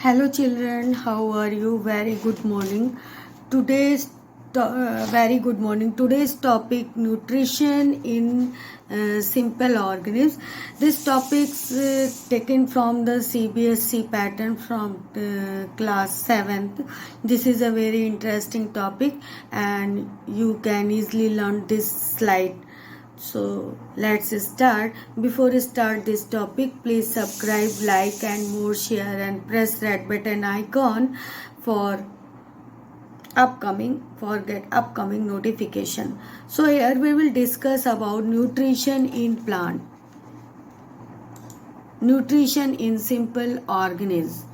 Hello children, how are you? Very good morning. Very good morning. Today's topic nutrition in simple organisms. This topic's taken from the CBSE pattern from class 7th. This is a very interesting topic and you can easily learn this slide. So let's start. Before we start this topic, please subscribe, like and more share and press red button icon for get upcoming notification. So here we will discuss about nutrition in plant. Nutrition in simple organisms.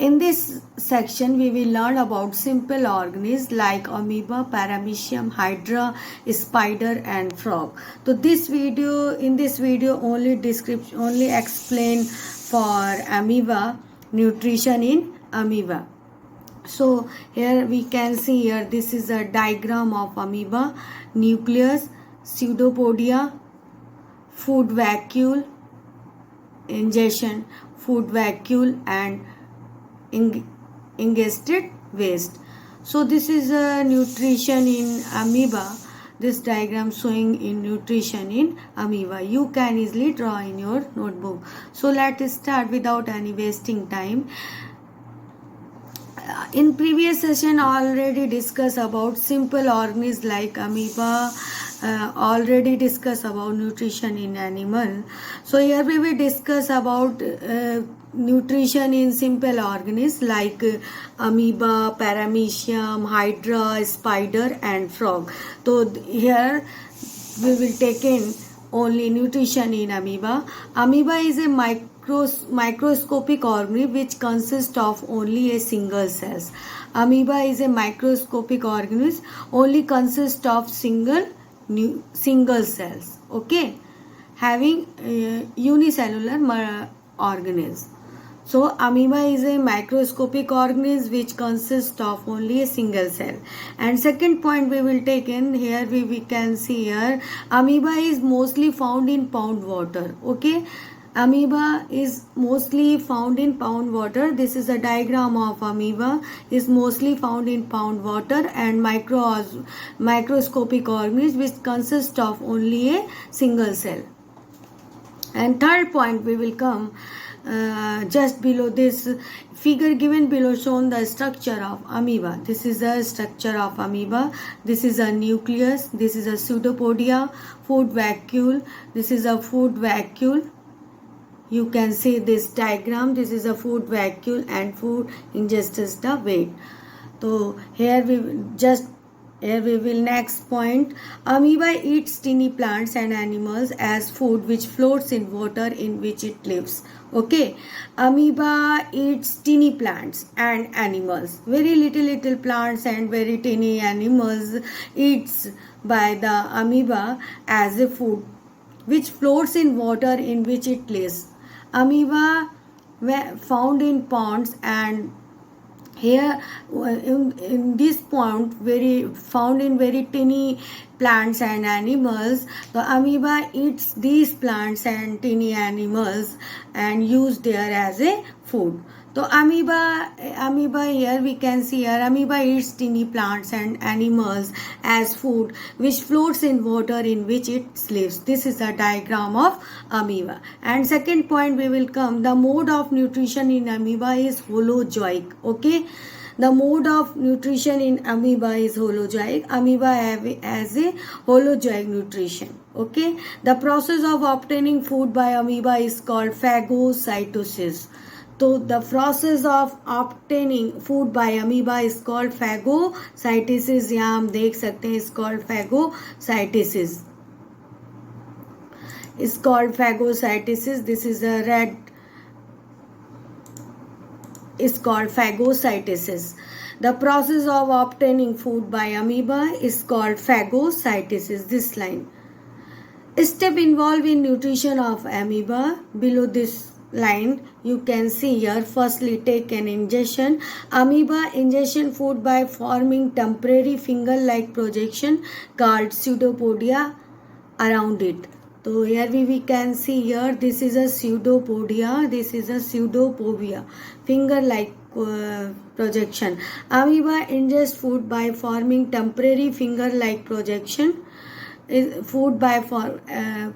In this section, we will learn about simple organisms like amoeba, paramecium, hydra, spider, and frog. So in this video, only explain for amoeba, nutrition in amoeba. So here we can see here this is a diagram of amoeba, nucleus, pseudopodia, food vacuole, ingestion, food vacuole, and ingested waste. So this is a nutrition in amoeba. This diagram showing in nutrition in amoeba. You can easily draw in your notebook. So let's start without any wasting time. In previous session already discussed about simple organisms like amoeba, already discussed about nutrition in animal. So here we will discuss about nutrition in simple organisms like amoeba, paramecium, hydra, spider and frog. So here we will take in only nutrition in amoeba. Amoeba is a microscopic organism which consists of only a single cells. Amoeba is a microscopic organism only consists of single cells. Okay, having unicellular organisms. So amoeba is a microscopic organism which consists of only a single cell. And second point we will take in here, we can see here amoeba is mostly found in pond water. Okay, amoeba is mostly found in pond water. This is a diagram of amoeba, is mostly found in pond water and microscopic organisms which consist of only a single cell. And third point we will come just below this figure given below shown the structure of amoeba. This is the structure of amoeba. This is a nucleus. This is a pseudopodia, food vacuole. This is a food vacuole. You can see this diagram. This is a food vacuole and food ingests the weight. So here we will next point. Amoeba eats tiny plants and animals as food which floats in water in which it lives. Okay, amoeba eats tiny plants and animals. Very little plants and very tiny animals eats by the amoeba as a food which floats in water in which it lives. Amoeba were found in ponds and here in this pond found in very tiny plants and animals. The amoeba eats these plants and tiny animals and use there as a food. So amoeba here we can see here amoeba eats tiny plants and animals as food which floats in water in which it lives. This is a diagram of amoeba. And second point we will come, the mode of nutrition in amoeba is holozoic. Okay, the mode of nutrition in amoeba is holozoic. Amoeba has a holozoic nutrition. Okay, the process of obtaining food by amoeba is called phagocytosis. So the process of obtaining food by amoeba is called phagocytosis. यहाँ हम देख सकते हैं, is called phagocytosis. Is called phagocytosis. This is a red. Is called phagocytosis. The process of obtaining food by amoeba is called phagocytosis. This line. Step involved in nutrition of amoeba. Below this line you can see here, firstly take an ingestion. Amoeba ingestion food by forming temporary finger like projection called pseudopodia around it. So here we can see here, this is a pseudopodia, this is a pseudopovia, finger-like projection. Amoeba ingests food by forming temporary finger-like projection. Is food by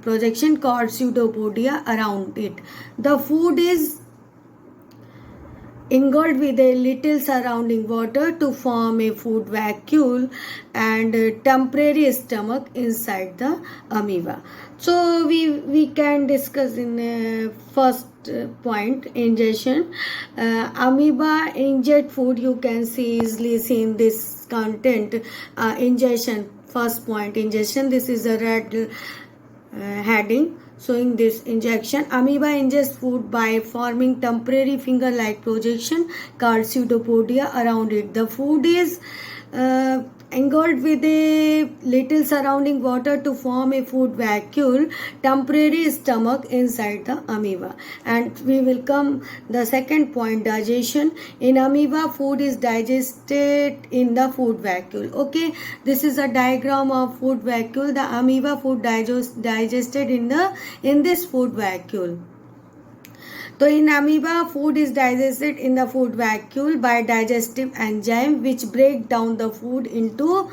projection called pseudopodia around it. The food is engulfed with a little surrounding water to form a food vacuole and a temporary stomach inside the amoeba. So we can discuss in first point, ingestion. Amoeba ingest food, you can see easily seen this content. Ingestion, first point, ingestion. This is a red heading showing this injection. Amoeba ingests food by forming temporary finger-like projection called pseudopodia around it. The food is engulfed with a little surrounding water to form a food vacuole, temporary stomach inside the amoeba. And we will come the second point, digestion. In amoeba, food is digested in the food vacuole. Okay, this is a diagram of food vacuole. The amoeba food digested in this food vacuole. So in amoeba, food is digested in the food vacuole by digestive enzyme which break down the food into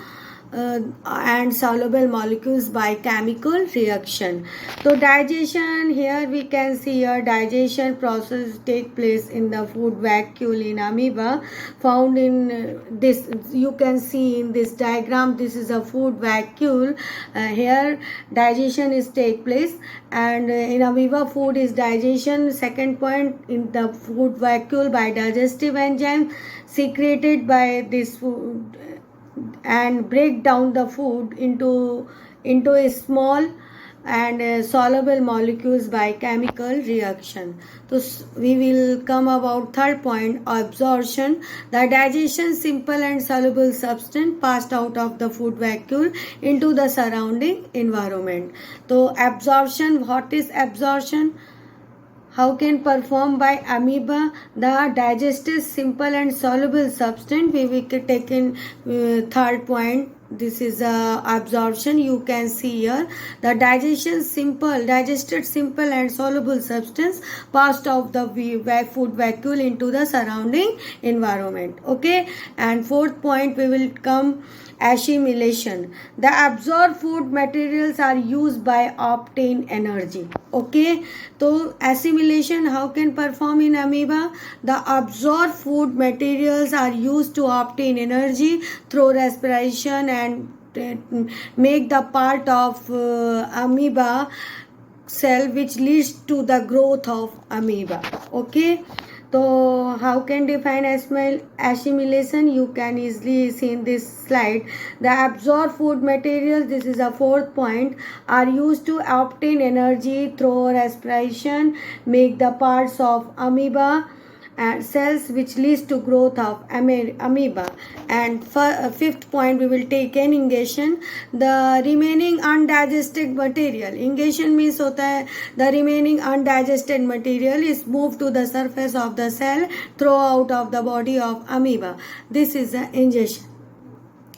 and soluble molecules by chemical reaction. So digestion, here we can see a digestion process take place in the food vacuole in amoeba, found in this, you can see in this diagram, this is a food vacuole. Here digestion is take place, and in amoeba food is digestion. Second point, in the food vacuole by digestive enzyme secreted by this food and break down the food into a small and soluble molecules by chemical reaction. So we will come about third point, absorption. The digestion simple and soluble substance passed out of the food vacuole into the surrounding environment. So absorption, what is absorption? How can perform by amoeba? The digested simple and soluble substance. We will take in third point. This is absorption. You can see here the digested simple and soluble substance passed off the food vacuole into the surrounding environment. Okay, and fourth point we will come, assimilation. The absorbed food materials are used by obtain energy. Okay, so assimilation, how can perform in amoeba? The absorbed food materials are used to obtain energy through respiration and make the part of amoeba cell which leads to the growth of amoeba. Okay, so how can define assimilation? You can easily see in this slide. The absorbed food materials, this is a fourth point, are used to obtain energy through respiration, make the parts of amoeba and cells which leads to growth of amoeba. And fifth point we will take in ingestion. The remaining undigested material, ingestion means hota hai the remaining undigested material is moved to the surface of the cell throughout of the body of amoeba. This is the ingestion.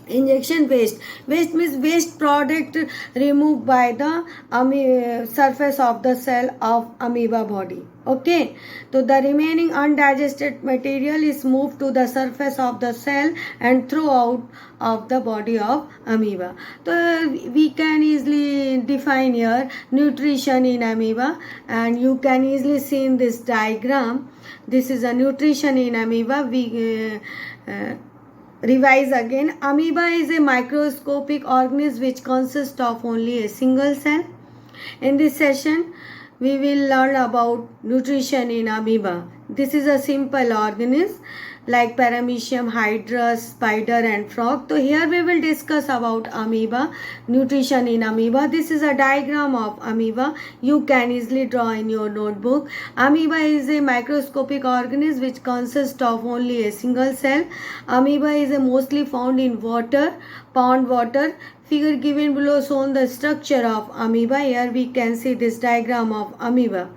Injection waste means waste product removed by the surface of the cell of amoeba body. Okay, so the remaining undigested material is moved to the surface of the cell and throughout of the body of amoeba. So we can easily define here nutrition in amoeba, and you can easily see in this diagram. This is a nutrition in amoeba. We revise again. Amoeba is a microscopic organism which consists of only a single cell. In this session, we will learn about nutrition in amoeba. This is a simple organism like paramecium, hydra, spider and frog. So here we will discuss about amoeba, nutrition in amoeba. This is a diagram of amoeba. You can easily draw in your notebook. Amoeba is a microscopic organism which consists of only a single cell. Amoeba is mostly found in water, pond water. Figure given below shown the structure of amoeba. Here we can see this diagram of amoeba.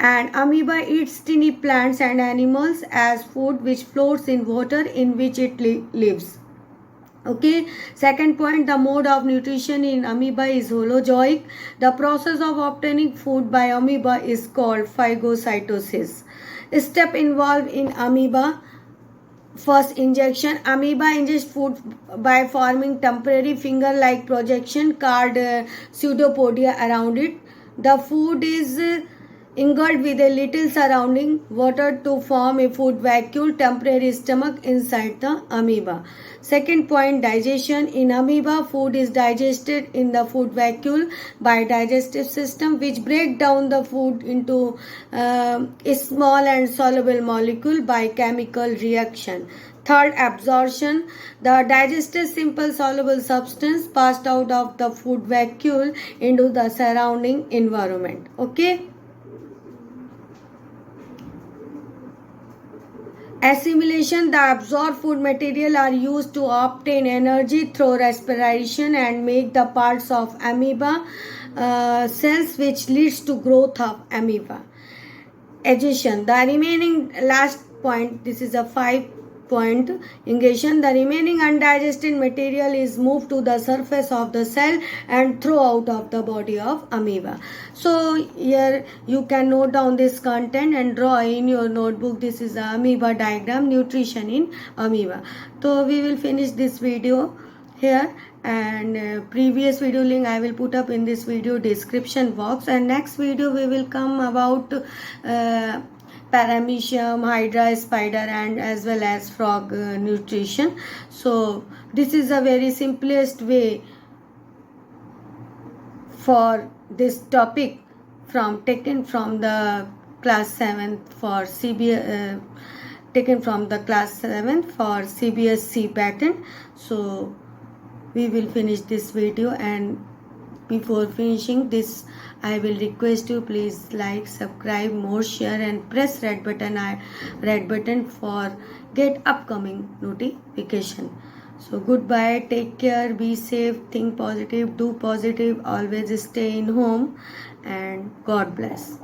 And amoeba eats tiny plants and animals as food which floats in water in which it lives. Okay, second point, the mode of nutrition in amoeba is holozoic. The process of obtaining food by amoeba is called phagocytosis. Step involved in amoeba: first, injection. Amoeba ingests food by forming temporary finger-like projection called pseudopodia around it. The food is engulfed with a little surrounding water to form a food vacuole, temporary stomach inside the amoeba. Second point, digestion. In amoeba, food is digested in the food vacuole by digestive system, which break down the food into a small and soluble molecule by chemical reaction. Third, absorption. The digested simple soluble substance passed out of the food vacuole into the surrounding environment. Okay. Assimilation. The absorbed food material are used to obtain energy through respiration and make the parts of amoeba cells, which leads to growth of amoeba. Addition. The remaining last point, this is a 5-point ingression. The remaining undigested material is moved to the surface of the cell and thrown out of the body of amoeba. So here you can note down this content and draw in your notebook. This is the amoeba diagram, nutrition in amoeba. So we will finish this video here, and previous video link I will put up in this video description box, and next video we will come about paramecium, hydra, spider, and as well as frog nutrition. So this is a very simplest way for this topic taken from the class 7th for CBS taken from the class 7th for CBSE pattern. So we will finish this video, and before finishing this I will request you, please like, subscribe, more, share, and press red button for get upcoming notification. So goodbye, take care, be safe, think positive, do positive, always stay in home, and God bless.